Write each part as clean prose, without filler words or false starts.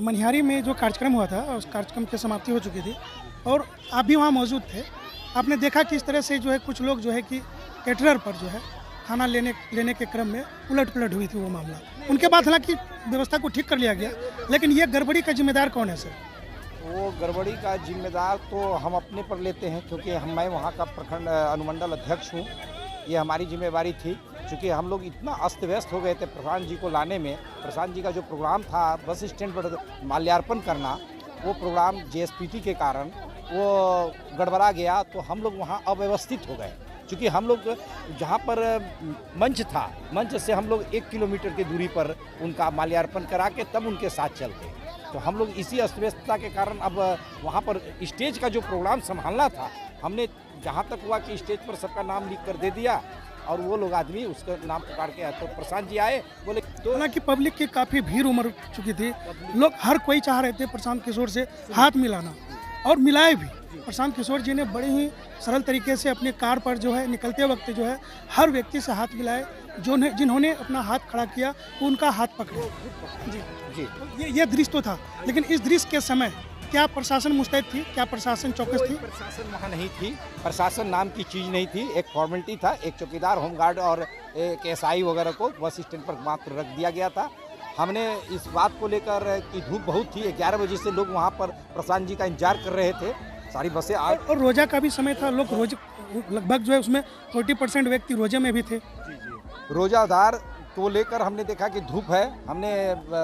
मनिहारी में जो कार्यक्रम हुआ था उस कार्यक्रम की समाप्ति हो चुकी थी और आप भी वहाँ मौजूद थे। आपने देखा कि इस तरह से जो है कुछ लोग जो है कि कैटरर पर जो है खाना लेने के क्रम में उलट-पुलट हुई थी वो मामला। उनके बाद हालांकि व्यवस्था को ठीक कर लिया गया, लेकिन ये गड़बड़ी का जिम्मेदार कौन है सर? वो गड़बड़ी का जिम्मेदार तो हम अपने पर लेते हैं, क्योंकि मैं वहाँ का प्रखंड अनुमंडल अध्यक्ष हूँ। ये हमारी जिम्मेवारी थी, क्योंकि हम लोग इतना अस्त व्यस्त हो गए थे प्रशांत जी को लाने में। प्रशांत जी का जो प्रोग्राम था बस स्टैंड पर माल्यार्पण करना, वो प्रोग्राम जेएसपीटी के कारण वो गड़बड़ा गया, तो हम लोग वहाँ अव्यवस्थित हो गए। क्योंकि हम लोग जहाँ पर मंच था, मंच से हम लोग 1 किलोमीटर की दूरी पर उनका माल्यार्पण करा के तब उनके साथ चलते। तो हम लोग इसी अस्तव्यस्तता के कारण अब वहाँ पर स्टेज का जो प्रोग्राम संभालना था, हमने जहाँ तक हुआ कि स्टेज पर सबका नाम लिख कर दे दिया और वो लोग आदमी उसका नाम पुकार के तो प्रशांत जी आए, बोले तो हालांकि पब्लिक की काफ़ी भीड़ उमड़ चुकी थी। लोग हर कोई चाह रहे थे प्रशांत किशोर से हाथ मिलाना और मिलाए भी। प्रशांत किशोर जी ने बड़े ही सरल तरीके से अपनी कार पर जो है निकलते वक्त जो है हर व्यक्ति से हाथ मिलाए, जिन्होंने अपना हाथ खड़ा किया वो उनका हाथ पकड़े। जी जी ये दृश्य तो था, लेकिन इस दृश्य के समय क्या प्रशासन मुस्तैद थी? क्या प्रशासन चौकस थी? प्रशासन वहाँ नहीं थी। प्रशासन नाम की चीज़ नहीं थी। एक फॉर्मेलिटी था, एक चौकीदार, होमगार्ड और एक एसआई वगैरह को बस स्टैंड पर मात्र रख दिया गया था। हमने इस बात को लेकर कि धूप बहुत थी, 11 बजे से लोग वहाँ पर प्रशांत जी का इंतजार कर रहे थे। सारी बसें और रोजा का भी समय था, लोग रोज लगभग जो है उसमें 40% व्यक्ति रोजे में भी थे। रोजादार को लेकर हमने देखा कि धूप है। हमने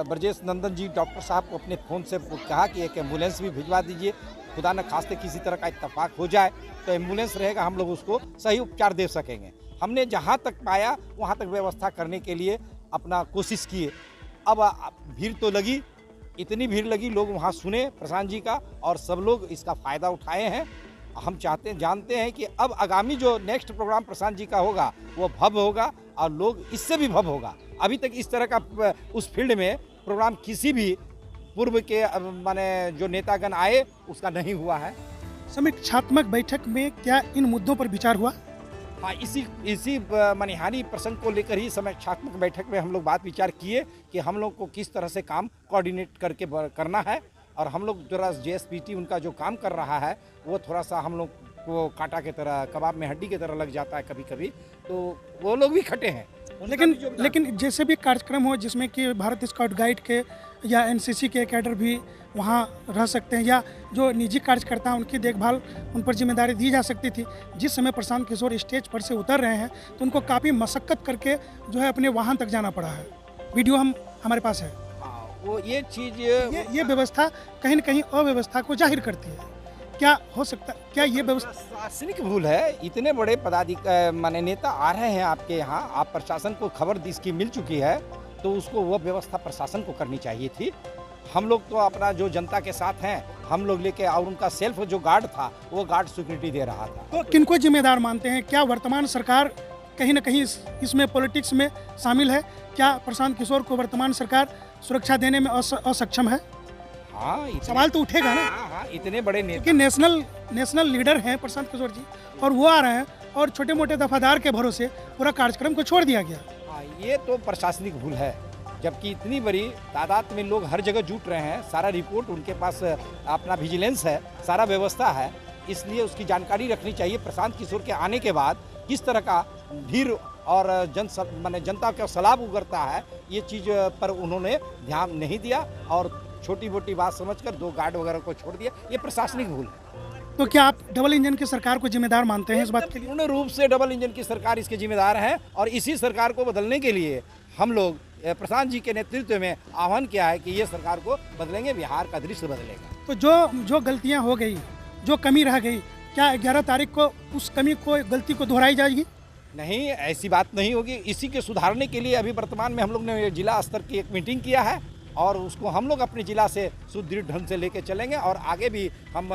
ब्रजेश नंदन जी डॉक्टर साहब को अपने फ़ोन से कहा कि एक एम्बुलेंस भी भिजवा दीजिए, खुदा न खास्ते किसी तरह का इत्तेफाक हो जाए तो एम्बुलेंस रहेगा, हम लोग उसको सही उपचार दे सकेंगे। हमने जहाँ तक पाया वहाँ तक व्यवस्था करने के लिए अपना कोशिश किए। अब भीड़ तो लगी, इतनी भीड़ लगी, लोग वहाँ सुने प्रशांत जी का और सब लोग इसका फ़ायदा उठाए हैं। हम जानते हैं कि अब आगामी जो नेक्स्ट प्रोग्राम प्रशांत जी का होगा वो भव्य होगा और लोग इससे भी भव्य होगा। अभी तक इस तरह का उस फील्ड में प्रोग्राम किसी भी पूर्व के माने जो नेतागण आए उसका नहीं हुआ है। समीक्षात्मक बैठक में क्या इन मुद्दों पर विचार हुआ? हाँ, इसी मनिहारी प्रसंग को लेकर ही समीक्षात्मक बैठक में हम लोग बात विचार किए कि हम लोग को किस तरह से काम कोऑर्डिनेट करके करना है। और हम लोग जरा जेएसपीटी उनका जो काम कर रहा है वो थोड़ा सा हम लोग को कांटा की तरह, कबाब में हड्डी की तरह लग जाता है कभी कभी, तो वो लोग भी खटे हैं। लेकिन जैसे भी कार्यक्रम हो जिसमें कि भारत स्काउट गाइड के या एनसीसी के कैडर भी वहाँ रह सकते हैं या जो निजी कार्यकर्ता हैं उनकी देखभाल उन पर जिम्मेदारी दी जा सकती थी। जिस समय प्रशांत किशोर स्टेज पर से उतर रहे हैं तो उनको काफ़ी मशक्क़त करके जो है अपने वाहन तक जाना पड़ा है। वीडियो हमारे पास है। वो ये चीज़ ये व्यवस्था कहीं न कहीं अव्यवस्था को जाहिर करती है। क्या हो सकता, क्या ये व्यवस्था प्रशासनिक भूल है? इतने बड़े माने नेता आ रहे हैं आपके यहाँ, आप प्रशासन को खबर इसकी मिल चुकी है तो उसको वो व्यवस्था प्रशासन को करनी चाहिए थी। हम लोग तो अपना जो जनता के साथ हैं हम लोग लेके, और उनका सेल्फ जो गार्ड था वो गार्ड सिक्योरिटी दे रहा था। तो किनको जिम्मेदार मानते हैं? क्या वर्तमान सरकार कहीं न कहीं इसमें पॉलिटिक्स में शामिल है? क्या प्रशांत किशोर को वर्तमान सरकार सुरक्षा देने में असक्षम है? हाँ, सवाल तो उठेगा ना। हाँ, इतने बड़े नेता, क्योंकि नेशनल लीडर हैं प्रशांत किशोर जी और वो आ रहे हैं और छोटे मोटे दफादार के भरोसे पूरा कार्यक्रम को छोड़ दिया गया। हाँ, ये तो प्रशासनिक भूल है। जबकि इतनी बड़ी तादाद में लोग हर जगह जुट रहे हैं, सारा रिपोर्ट उनके पास, अपना विजिलेंस है, सारा व्यवस्था है, इसलिए उसकी जानकारी रखनी चाहिए। प्रशांत किशोर के आने के बाद किस तरह का भीड़ और जनता का सलाब उगरता है, ये चीज़ पर उन्होंने ध्यान नहीं दिया और छोटी मोटी बात समझकर 2 गार्ड वगैरह को छोड़ दिया। ये प्रशासनिक भूल है। तो क्या आप डबल इंजन की सरकार को जिम्मेदार मानते हैं इस बात के लिए? पूर्ण रूप से डबल इंजन की सरकार इसके जिम्मेदार है और इसी सरकार को बदलने के लिए हम लोग प्रशांत जी के नेतृत्व में आह्वान किया है कि ये सरकार को बदलेंगे, बिहार का दृश्य बदलेगा। तो जो गलतियाँ हो गई, जो कमी रह गई, क्या 11 तारीख को उस कमी को, गलती को दोहराई जाएगी? नहीं, ऐसी बात नहीं होगी। इसी के सुधारने के लिए अभी वर्तमान में हम लोग ने जिला स्तर की एक मीटिंग किया है और उसको हम लोग अपने जिला से सुदृढ़ ढंग से लेके चलेंगे और आगे भी हम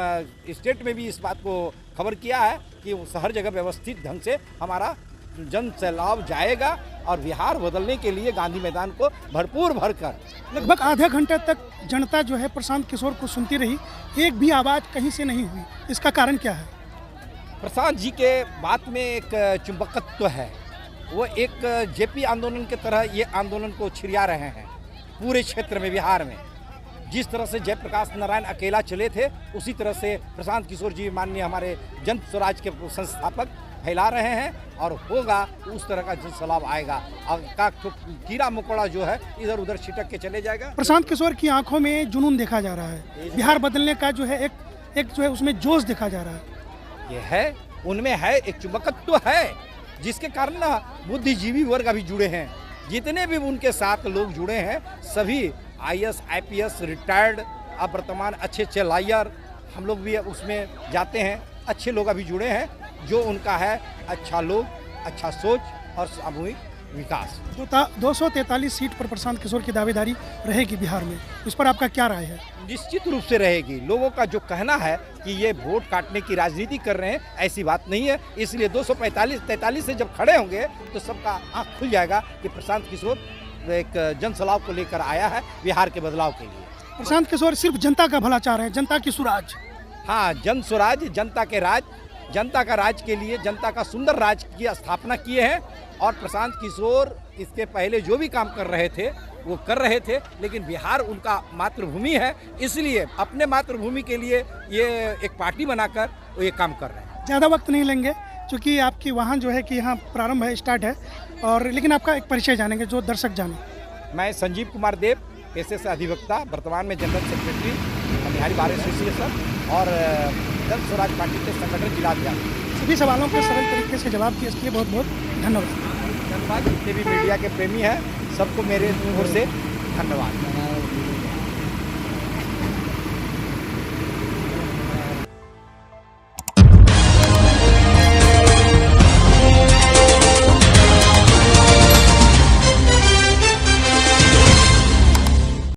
स्टेट में भी इस बात को खबर किया है कि हर जगह व्यवस्थित ढंग से हमारा जन सैलाब जाएगा और बिहार बदलने के लिए गांधी मैदान को भरपूर भरकर लगभग आधा घंटा तक जनता जो है प्रशांत किशोर को सुनती रही, एक भी आवाज़ कहीं से नहीं हुई। इसका कारण क्या है? प्रशांत जी के बात में एक चुंबकत्व है। वो एक जेपी आंदोलन की तरह ये आंदोलन को छिड़िया रहे हैं पूरे क्षेत्र में, बिहार में। जिस तरह से जयप्रकाश नारायण अकेला चले थे, उसी तरह से प्रशांत किशोर जी माननीय हमारे जन स्वराज के संस्थापक फैला रहे हैं और होगा उस तरह का जन सैलाब आएगा और का कीड़ा मकोड़ा जो है इधर उधर छिटक के चले जाएगा। प्रशांत किशोर की आंखों में जुनून देखा जा रहा है, बिहार बदलने का जो है एक जो है उसमें जोश देखा जा रहा है। ये है, उनमें है एक चुंबकत्व है जिसके कारण ना बुद्धिजीवी वर्ग अभी जुड़े हैं। जितने भी उनके साथ लोग जुड़े हैं सभी IAS IPS रिटायर्ड, अब वर्तमान अच्छे लॉयर, हम लोग भी उसमें जाते हैं, अच्छे लोग अभी जुड़े हैं जो उनका है अच्छा लोग, अच्छा सोच और सामूहिक विकास। 243 सीट पर प्रशांत किशोर की दावेदारी रहेगी बिहार में, इस पर आपका क्या राय है? निश्चित रूप से रहेगी। लोगों का जो कहना है कि ये वोट काटने की राजनीति कर रहे हैं, ऐसी बात नहीं है। इसलिए 243 से जब खड़े होंगे तो सबका आँख खुल जाएगा कि प्रशांत किशोर एक जन सैलाब को लेकर आया है बिहार के बदलाव के लिए। प्रशांत किशोर सिर्फ जनता का भला चाह रहे हैं, जनता की सुराज। हाँ, जन स्वराज, जनता के राज, जनता का राज के लिए जनता का सुंदर राज की स्थापना किए हैं। और प्रशांत किशोर इसके पहले जो भी काम कर रहे थे वो कर रहे थे, लेकिन बिहार उनका मातृभूमि है, इसलिए अपने मातृभूमि के लिए ये एक पार्टी बनाकर वो ये काम कर रहे हैं। ज़्यादा वक्त नहीं लेंगे क्योंकि आपकी वहाँ जो है कि यहाँ प्रारंभ है, स्टार्ट है, और लेकिन आपका एक परिचय जानेंगे जो दर्शक जाने। मैं संजीव कुमार देव, पेशे से अधिवक्ता, वर्तमान में general secretary Bihari bar association और जन स्वराज पार्टी के संगठन जिलाध्यक्ष। सभी सवालों के सरल तरीके से जवाब दिए, इसके लिए बहुत बहुत धन्यवाद। जितने भी मीडिया के प्रेमी हैं सबको मेरे ओर से धन्यवाद।